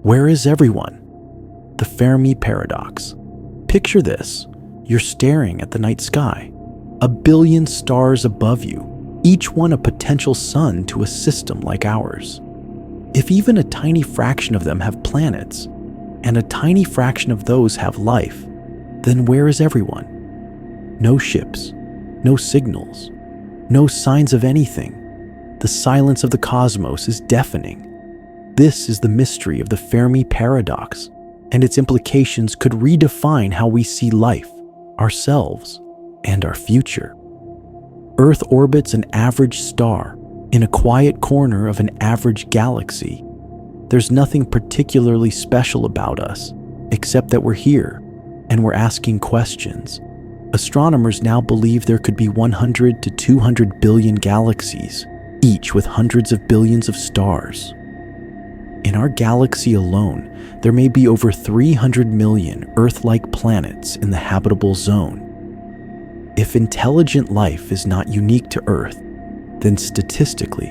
Where is everyone? The Fermi Paradox. Picture this. You're staring at the night sky. 1 billion stars above you, each one a potential sun to a system like ours. If even a tiny fraction of them have planets, and a tiny fraction of those have life, then where is everyone? No ships, no signals, no signs of anything. The silence of the cosmos is deafening. This is the mystery of the Fermi Paradox, and its implications could redefine how we see life, ourselves, and our future. Earth orbits an average star in a quiet corner of an average galaxy. There's nothing particularly special about us, except that we're here, and we're asking questions. Astronomers now believe there could be 100 to 200 billion galaxies, each with hundreds of billions of stars. In our galaxy alone, there may be over 300 million Earth-like planets in the habitable zone. If intelligent life is not unique to Earth, then statistically,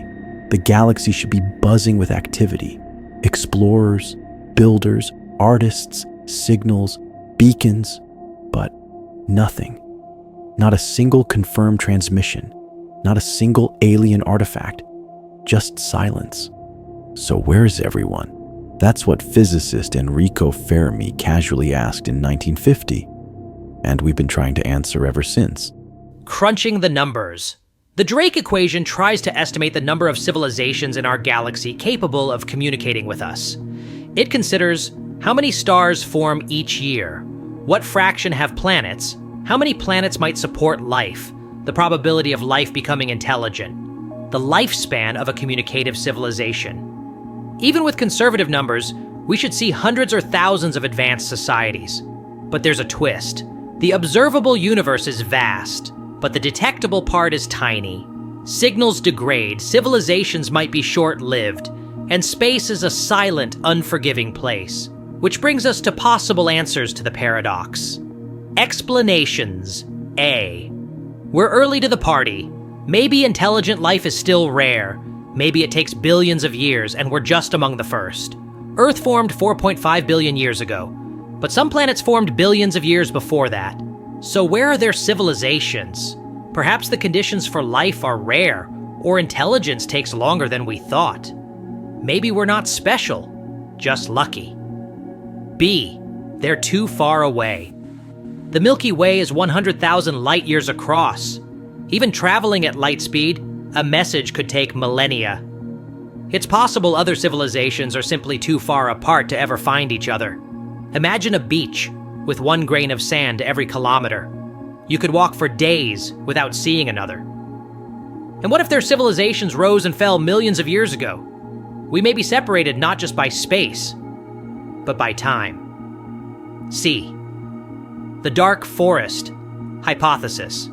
the galaxy should be buzzing with activity. Explorers, builders, artists, signals, beacons, but nothing. Not a single confirmed transmission, not a single alien artifact, just silence. So where's everyone? That's what physicist Enrico Fermi casually asked in 1950, and we've been trying to answer ever since. Crunching the numbers. The Drake equation tries to estimate the number of civilizations in our galaxy capable of communicating with us. It considers how many stars form each year, what fraction have planets, how many planets might support life, the probability of life becoming intelligent, the lifespan of a communicative civilization. Even with conservative numbers, we should see hundreds or thousands of advanced societies. But there's a twist. The observable universe is vast, but the detectable part is tiny. Signals degrade, civilizations might be short-lived, and space is a silent, unforgiving place. Which brings us to possible answers to the paradox. Explanations. A. We're early to the party. Maybe intelligent life is still rare. Maybe it takes billions of years and we're just among the first. Earth formed 4.5 billion years ago, but some planets formed billions of years before that. So where are their civilizations? Perhaps the conditions for life are rare, or intelligence takes longer than we thought. Maybe we're not special, just lucky. B. They're too far away. The Milky Way is 100,000 light years across. Even traveling at light speed, a message could take millennia. It's possible other civilizations are simply too far apart to ever find each other. Imagine a beach with 1 grain of sand every kilometer. You could walk for days without seeing another. And what if their civilizations rose and fell millions of years ago? We may be separated not just by space, but by time. C. The dark forest hypothesis.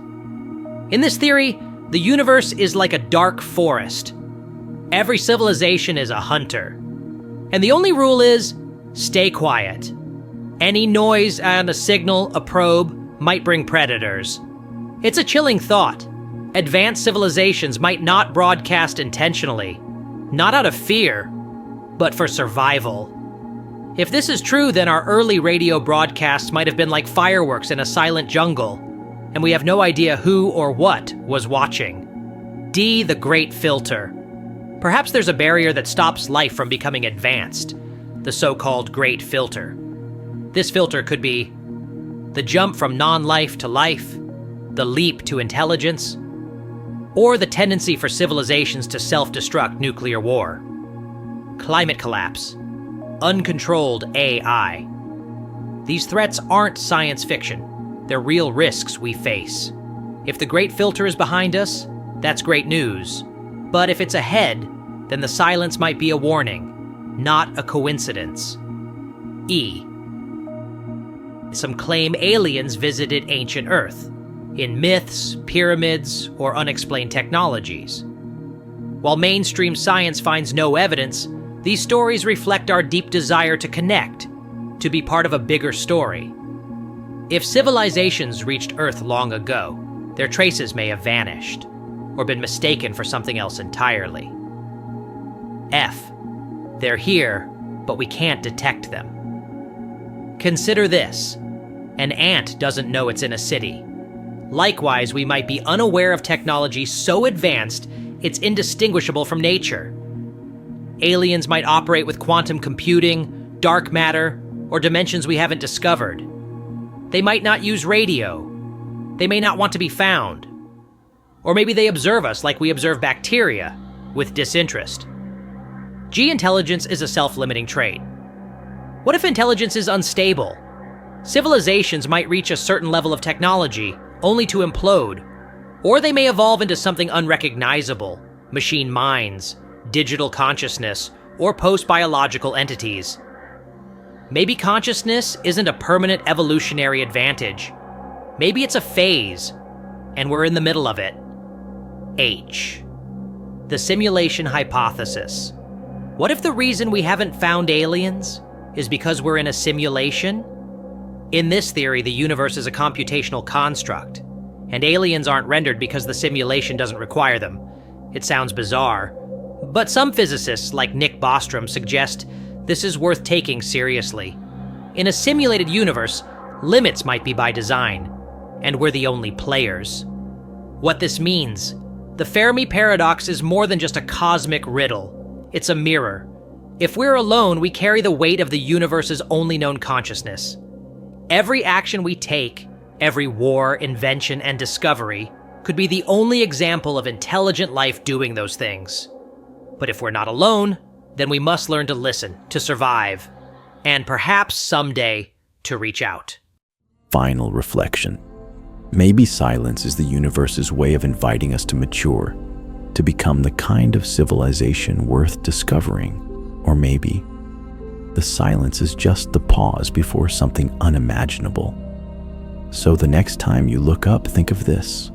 In this theory, the universe is like a dark forest. Every civilization is a hunter. And the only rule is, stay quiet. Any noise and a signal, a probe, might bring predators. It's a chilling thought. Advanced civilizations might not broadcast intentionally, not out of fear, but for survival. If this is true, then our early radio broadcasts might have been like fireworks in a silent jungle, and we have no idea who or what was watching. D. The Great Filter. Perhaps there's a barrier that stops life from becoming advanced, the so-called Great Filter. This filter could be the jump from non-life to life, the leap to intelligence, or the tendency for civilizations to self-destruct nuclear war. Climate collapse, uncontrolled AI. These threats aren't science fiction. They're real risks we face. If the Great Filter is behind us, that's great news. But if it's ahead, then the silence might be a warning, not a coincidence. E. Some claim aliens visited ancient Earth, in myths, pyramids, or unexplained technologies. While mainstream science finds no evidence, these stories reflect our deep desire to connect, to be part of a bigger story. If civilizations reached Earth long ago, their traces may have vanished, or been mistaken for something else entirely. F. They're here, but we can't detect them. Consider this. An ant doesn't know it's in a city. Likewise, we might be unaware of technology so advanced it's indistinguishable from nature. Aliens might operate with quantum computing, dark matter, or dimensions we haven't discovered. They might not use radio. They may not want to be found. Or maybe they observe us like we observe bacteria, with disinterest. G intelligence is a self-limiting trait. What if intelligence is unstable? Civilizations might reach a certain level of technology, only to implode, or they may evolve into something unrecognizable, machine minds, digital consciousness, or post-biological entities. Maybe consciousness isn't a permanent evolutionary advantage. Maybe it's a phase, and we're in the middle of it. H. The simulation hypothesis. What if the reason we haven't found aliens is because we're in a simulation? In this theory, the universe is a computational construct, and aliens aren't rendered because the simulation doesn't require them. It sounds bizarre, but some physicists, like Nick Bostrom, suggest this is worth taking seriously. In a simulated universe, limits might be by design, and we're the only players. What this means: the Fermi Paradox is more than just a cosmic riddle. It's a mirror. If we're alone, we carry the weight of the universe's only known consciousness. Every action we take, every war, invention, and discovery could be the only example of intelligent life doing those things. But if we're not alone, then we must learn to listen, to survive, and perhaps someday to reach out. Final reflection. Maybe silence is the universe's way of inviting us to mature, to become the kind of civilization worth discovering. Or maybe the silence is just the pause before something unimaginable. So the next time you look up, think of this.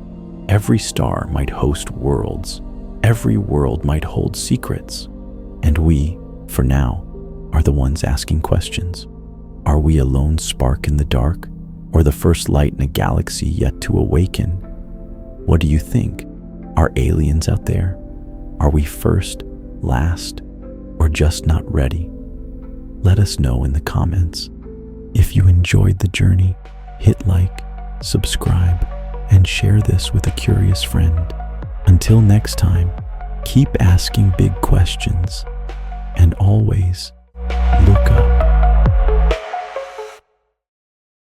Every star might host worlds. Every world might hold secrets. And we, for now, are the ones asking questions. Are we a lone spark in the dark, or the first light in a galaxy yet to awaken? What do you think? Are aliens out there? Are we first, last, or just not ready? Let us know in the comments. If you enjoyed the journey, hit like, subscribe, and share this with a curious friend. Until next time, keep asking big questions, and always look up.